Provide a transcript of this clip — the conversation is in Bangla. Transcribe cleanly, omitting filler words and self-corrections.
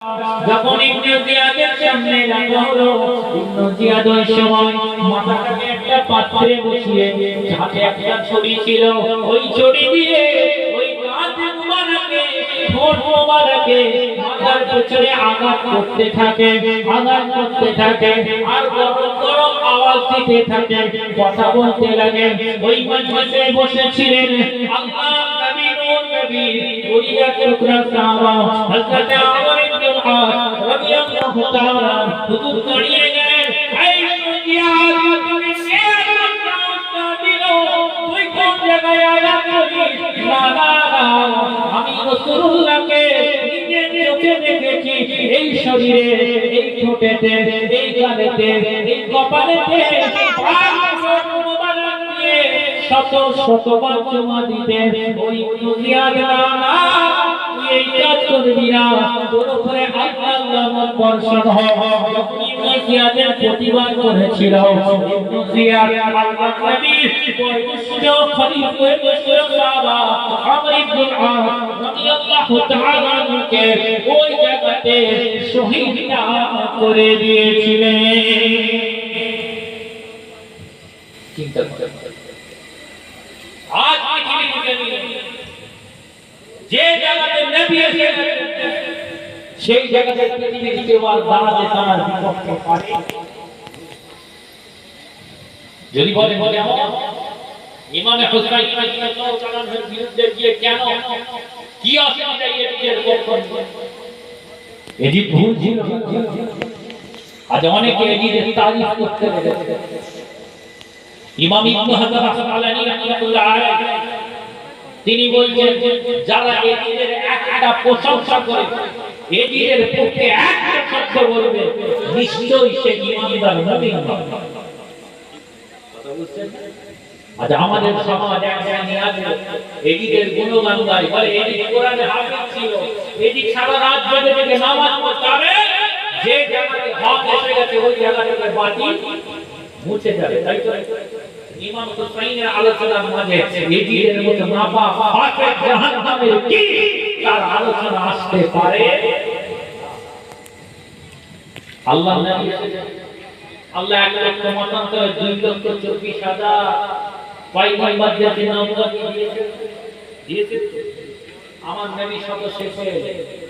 যখন ইবনে জিয়াদের সামনে রাখা হলো, ইবনে জিয়াদ ওই সময় মাথাটাকে একটা পাত্রে বসিয়ে হাতে একটা ছড়ি ছিল, ওই ছড়ি দিয়ে ওই কাঁধ মুবারকে ঠোঁট মুবারকে মাথার পেছনে আঘাত করতে থাকে আর গরম গরম আওয়াজ দিতে থাকে, কথা বলতে লাগে। ওই মজলিসে বসেছিলেন আল্লাহর নবী নূর নবী ওলিয়া টুকরা সাহাবা হযরত ওমর ইবনে আস রাদিয়াল্লাহু তাআলা হুজুর দাঁড়িয়ে গেলেন। এই জিয়াদ তুমি কে দিল, তুই কোন জায়গায় আয়াত পড়িস? না না আমি রাসূলুল্লাহকে নিজের চোখে দেখেছি, এই শরীরে, এই ঠোঁটেতে, এই গালেতে, এই কপালেতে শত শত বাচ্চা দিতে। ওই জিয়াদ না এই কাজ করবি না, তোর উপরে আল্লাহর বর্ষণ হয়। ইবনে জিয়াদের প্রতিবাদ করেছিল ইবনে জিয়াদ আল্লাহর নবীর বয়োজ্যেষ্ঠ খলিফা সাহাবা আমর ইবনে আস রাদিয়াল্লাহু তাআলা কে ওই জায়গাতে শহীদ করে দিয়েছিলেন। চিন্তা করেন, আজ পৃথিবীতে যে জায়গাতে নবী এসেছেন সেই জায়গাতে পৃথিবীর কেউ আর দাঁড়াতে তার বিপক্ষে পারে? যদি বলেন যেমন ইমামে হুসাইন রাদিয়াল্লাহু তাআলার বিরুদ্ধে গিয়ে কেন কি অসুবিধা এদিকের পক্ষ এদিক ভুল ছিল, আজ অনেকে এদিকে তারিফ করতে লেগেছে। ইমাম ইবনে হাজার আসকালানী রাহিমাহুল্লাহ আলাইহি তিনি বলছেন, যারা এদিকের একটা প্রশংসা করে, এদিকের পক্ষে একটা শব্দ বলবে, নিশ্চয়ই সে ইমানদার নবী। কথা বুঝছেন? আজ আমাদের সমাজ এক জায়গায় আছে, এদিকের গুণগান গায়, বলে এদিক কোরআনে হাফেজ ছিল, এদিক সারা রাত জেগে জেগে নামাজ পড়তে হবে, যে জায়গাতে হক এসে গেছে ওই জায়গাটাকে বাতিল মুছে যাবে। তাই তো ইমাম হুসাইনের আলোচনার মাঝে এদিকের মতো নাপা ফাঁকে জাহান্নামের কি তার আলোচনা আসতে পারে? আল্লাহ নবী আল্লাহ 1,24,000 পয়গম্বরদেরকে নবুয়ত দিয়েছে। আমার নবী সদস্য ছিলেন।